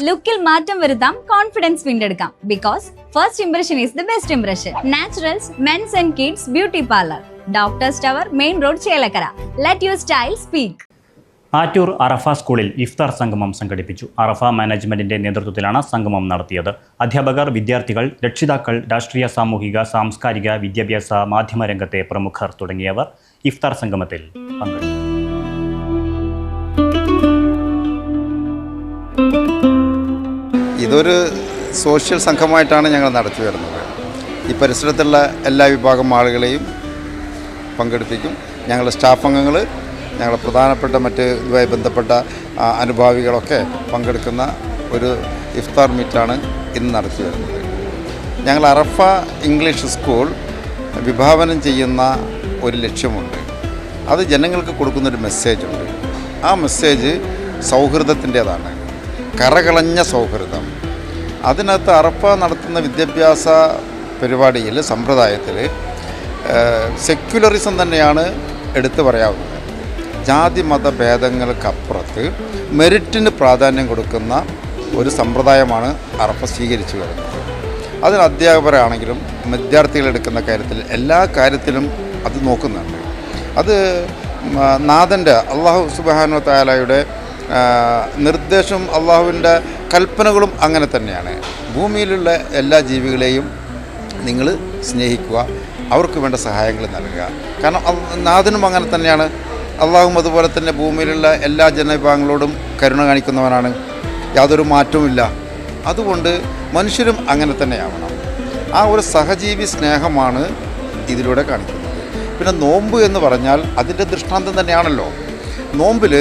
ലുക്കിൽ മാറ്റം വരുത്താം, കോൺഫിഡൻസ് വീണ്ടെടുക്കാം. Because first impression is the best impression. Naturals men's and kids beauty parlour, doctors tower, main road, Chelakkara. Let your style speak. Attoor Arafa സ്കൂളിൽ ഇഫ്താർ സംഗമം സംഘടിപ്പിച്ചു. അറഫ മാനേജ്മെന്റിന്റെ നേതൃത്വത്തിലാണ് സംഗമം നടത്തിയത്. അധ്യാപകർ, വിദ്യാർത്ഥികൾ, രക്ഷിതാക്കൾ, രാഷ്ട്രീയ, സാമൂഹിക, സാംസ്കാരിക, വിദ്യാഭ്യാസ, മാധ്യമരംഗത്തെ പ്രമുഖർ തുടങ്ങിയവർ ഇഫ്താർ സംഗമത്തിൽ പങ്കെടുത്തു. ഇതൊരു സോഷ്യൽ സംഘമായിട്ടാണ് ഞങ്ങൾ നടത്തി വരുന്നത്. ഈ പരിസരത്തുള്ള എല്ലാ വിഭാഗം ആളുകളെയും പങ്കെടുപ്പിക്കും. ഞങ്ങളുടെ സ്റ്റാഫ് അംഗങ്ങൾ, ഞങ്ങളുടെ പ്രധാനപ്പെട്ട മറ്റ് ഇതുമായി ബന്ധപ്പെട്ട അനുഭാവികളൊക്കെ പങ്കെടുക്കുന്ന ഒരു ഇഫ്താർ മീറ്റാണ് ഇന്ന് നടത്തി വരുന്നത്. ഞങ്ങൾ അറഫ ഇംഗ്ലീഷ് സ്കൂൾ വിഭാവനം ചെയ്യുന്ന ഒരു ലക്ഷ്യമുണ്ട്. അത് ജനങ്ങൾക്ക് കൊടുക്കുന്നൊരു മെസ്സേജുണ്ട്. ആ മെസ്സേജ് സൗഹൃദത്തിൻ്റേതാണ്, കറകളഞ്ഞ സൗഹൃദം. അതിനകത്ത് അറഫ നടത്തുന്ന വിദ്യാഭ്യാസ പരിപാടിയിൽ, സമ്പ്രദായത്തിൽ സെക്യുലറിസം തന്നെയാണ് എടുത്തു പറയാവുന്നത്. ജാതി മത ഭേദങ്ങൾക്കപ്പുറത്ത് മെറിറ്റിന് പ്രാധാന്യം കൊടുക്കുന്ന ഒരു സമ്പ്രദായമാണ് അറഫ സ്വീകരിച്ചു വരുന്നത്. അതിന് അധ്യാപകരാണെങ്കിലും വിദ്യാർത്ഥികളെടുക്കുന്ന കാര്യത്തിൽ എല്ലാ കാര്യത്തിലും അത് നോക്കുന്നുണ്ട്. അത് നാഥൻ്റെ അള്ളാഹു സുബ്ഹാനഹു തആലയുടെ നിർദ്ദേശം, അള്ളാഹുവിൻ്റെ കൽപ്പനകളും അങ്ങനെ തന്നെയാണ്. ഭൂമിയിലുള്ള എല്ലാ ജീവികളെയും നിങ്ങൾ സ്നേഹിക്കുക, അവർക്ക് വേണ്ട സഹായങ്ങൾ നൽകുക. കാരണം നാഥനും അങ്ങനെ തന്നെയാണ്. അള്ളാഹും അതുപോലെ തന്നെ ഭൂമിയിലുള്ള എല്ലാ ജനവിഭാഗങ്ങളോടും കരുണ കാണിക്കുന്നവനാണ്. യാതൊരു മാറ്റവുമില്ല. അതുകൊണ്ട് മനുഷ്യരും അങ്ങനെ തന്നെയാവണം. ആ ഒരു സഹജീവി സ്നേഹമാണ് ഇതിലൂടെ കാണിക്കുന്നത്. പിന്നെ നോമ്പ് എന്ന് പറഞ്ഞാൽ അതിൻ്റെ ദൃഷ്ടാന്തം തന്നെയാണല്ലോ. നോമ്പിൽ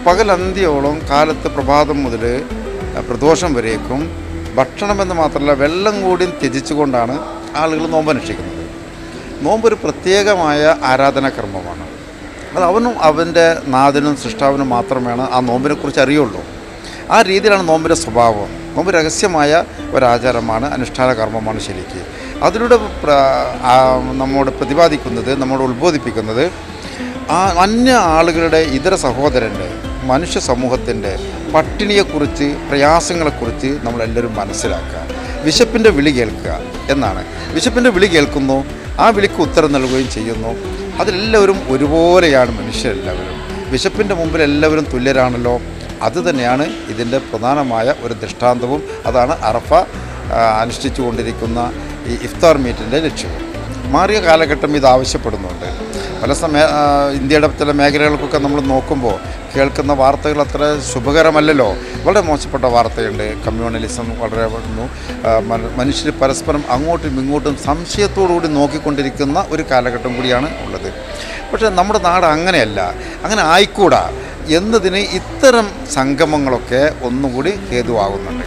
പകലന്തിയോളം, കാലത്ത് പ്രഭാതം മുതൽ പ്രദോഷം വരേക്കും ഭക്ഷണമെന്ന് മാത്രമല്ല വെള്ളം കൂടി ത്യജിച്ചുകൊണ്ടാണ് ആളുകൾ നോമ്പ് അനുഷ്ഠിക്കുന്നത്. നോമ്പൊരു പ്രത്യേകമായ ആരാധനാകർമ്മമാണ്. അത് അവനും അവൻ്റെ നാഥനും സൃഷ്ടാവിനും മാത്രമാണ് ആ നോമ്പിനെക്കുറിച്ച് അറിയുള്ളൂ. ആ രീതിയിലാണ് നോമ്പിൻ്റെ സ്വഭാവം. നോമ്പ് രഹസ്യമായ ഒരാചാരമാണ്, അനുഷ്ഠാന കർമ്മമാണ് ശരിക്ക്. അതിലൂടെ നമ്മോട് പ്രതിപാദിക്കുന്നത്, നമ്മോട് ഉത്ബോധിപ്പിക്കുന്നത് അന്യ ആളുകളുടെ, ഇതര സഹോദരൻ്റെ, മനുഷ്യ സമൂഹത്തിൻ്റെ പട്ടിണിയെക്കുറിച്ച്, പ്രയാസങ്ങളെക്കുറിച്ച് നമ്മളെല്ലാവരും മനസ്സിലാക്കുക. വിശപ്പിൻ്റെ വിളി കേൾക്കുക എന്നാണ്. വിശപ്പിൻ്റെ വിളി കേൾക്കുന്നു, ആ വിളിക്ക് ഉത്തരം നൽകുകയും ചെയ്യുന്നു. അതിലെല്ലാവരും ഒരുപോലെയാണ് മനുഷ്യരെല്ലാവരും. വിശപ്പിൻ്റെ മുമ്പിൽ എല്ലാവരും തുല്യരാണല്ലോ. അതുതന്നെയാണ് ഇതിൻ്റെ പ്രധാനമായ ഒരു ദൃഷ്ടാന്തവും. അതാണ് അറഫ അനുഷ്ഠിച്ചു കൊണ്ടിരിക്കുന്ന ഈ ഇഫ്താർ മീറ്റിൻ്റെ ലക്ഷ്യം. മാറിയ കാലഘട്ടം ഇത് ആവശ്യപ്പെടുന്നുണ്ട്. പല ഇന്ത്യയുടെ ചില മേഖലകൾക്കൊക്കെ നമ്മൾ നോക്കുമ്പോൾ കേൾക്കുന്ന വാർത്തകൾ അത്ര ശുഭകരമല്ലല്ലോ. വളരെ മോശപ്പെട്ട വാർത്തയുണ്ട്. കമ്മ്യൂണലിസം വളരെ വളർന്നു. മനുഷ്യർ പരസ്പരം അങ്ങോട്ടും ഇങ്ങോട്ടും സംശയത്തോടുകൂടി നോക്കിക്കൊണ്ടിരിക്കുന്ന ഒരു കാലഘട്ടം കൂടിയാണ് ഉള്ളത്. പക്ഷേ നമ്മുടെ നാട് അങ്ങനെയല്ല, അങ്ങനെ ആയിക്കൂടാ എന്നതിന് ഇത്തരം സംഗമങ്ങളൊക്കെ ഒന്നുകൂടി ഹേതുവാകുന്നുണ്ട്.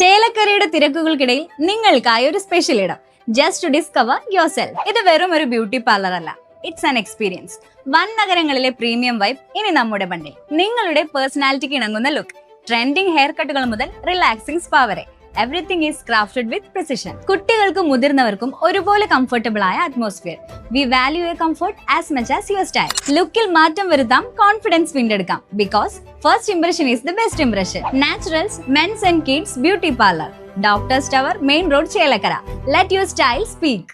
ചേലക്കരയുടെ തിരക്കുകൾക്കിടയിൽ നിങ്ങൾക്കായി ഒരു സ്പെഷ്യൽ ഇടം, just to discover yourself. ഇത് വെറും ഒരു ബ്യൂട്ടി പാർലർ അല്ല, ഇറ്റ്സ് ആൻ എക്സ്പീരിയൻസ്. വൻ നഗരങ്ങളിലെ പ്രീമിയം വൈബ് ഇനി നമ്മുടെ ബണ്ടിൽ. നിങ്ങളുടെ പേഴ്സണാലിറ്റിക്ക് ഇണങ്ങുന്ന ലുക്ക്, ട്രെൻഡിങ് ഹെയർ കട്ടുകൾ മുതൽ റിലാക്സിംഗ് സ്പാ വരെ, everything is crafted with precision. കുട്ടികൾക്കും മുതിർന്നവർക്കും ഒരുപോലെ കംഫർട്ടബിൾ ആയ atmosphere. We value a comfort as much as your style. ലുക്കിൽ മാറ്റം വരുത്താം, കോൺഫിഡൻസ് വീണ്ടെടുക്കാം. Because first impression is the best impression. Naturals men's and kids beauty parlour, doctors tower, main road, Chelakkara. Let your style speak.